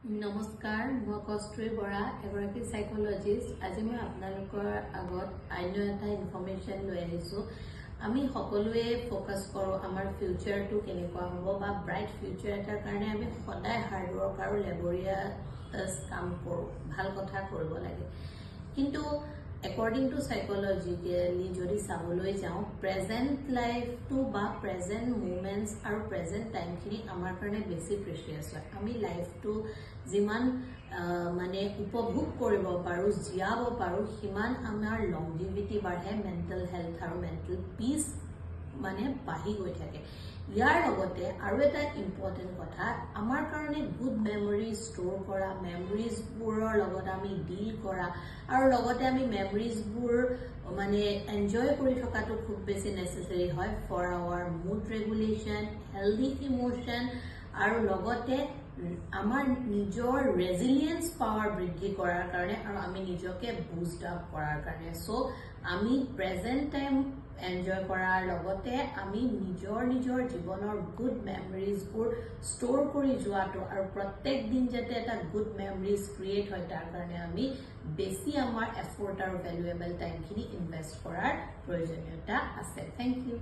নমস্কাৰ, মই কষ্টুৰী বৰা, এগৰাকী সাইকোলজিষ্ট। আজি মই আপোনালোকৰ আগত অন্য এটা ইনফৰমেশ্যন লৈ আহিছোঁ। আমি সকলোৱে ফ'কাছ কৰোঁ আমাৰ ফিউচাৰটো কেনেকুৱা হ'ব বা ব্ৰাইট ফিউচাৰ এটাৰ কাৰণে আমি সদায় হাৰ্ডৱৰ্ক আৰু লেবৰিয়াছ কাম কৰোঁ, ভাল কথা কৰিব লাগে। কিন্তু একৰ্ডিং টু সাইকোলজিকেলি যদি চাবলৈ যাওঁ, প্ৰেজেণ্ট লাইফটো বা প্ৰেজেণ্ট মুমেণ্টছ আৰু প্ৰেজেণ্ট টাইমখিনি আমাৰ কাৰণে বেছি প্ৰেচিয়াছ হয়। আমি লাইফটো যিমান উপভোগ কৰিব পাৰোঁ, জীয়াব পাৰোঁ, সিমান আমাৰ লংজিভিটি বাঢ়ে, মেণ্টেল হেল্থ আৰু মেণ্টেল পিচ বাঢ়ি গৈ থাকে। ইয়াৰ লগতে আৰু এটা ইম্পৰ্টেণ্ট কথা, আমাৰ কাৰণে গুড মেমৰিজ ষ্ট'ৰ কৰা, মেমৰিজবোৰৰ লগত আমি ডিল কৰা আৰু লগতে আমি মেমৰিজবোৰ এনজয় কৰি থকাটো খুব বেছি নেচেচাৰী হয় for our mood regulation, healthy emotion আৰু লগতে আমাৰ নিজৰ ৰেজিলিয়েঞ্চ পাৱাৰ বৃদ্ধি কৰাৰ কাৰণে আৰু আমি নিজকে বুষ্ট আপ কৰাৰ কাৰণে। চ' আমি প্ৰেজেণ্ট টাইম এনজয় কৰাৰ লগতে আমি নিজৰ জীৱনৰ গুড মেমৰিজবোৰ ষ্ট'ৰ কৰি যোৱাটো আৰু প্ৰত্যেক দিন যাতে এটা গুড মেমৰিজ ক্ৰিয়েট হয় তাৰ কাৰণে আমি বেছি আমাৰ এফৰ্ট আৰু ভেলুৱেবল টাইমখিনি ইনভেষ্ট কৰাৰ প্ৰয়োজনীয়তা আছে। Thank U.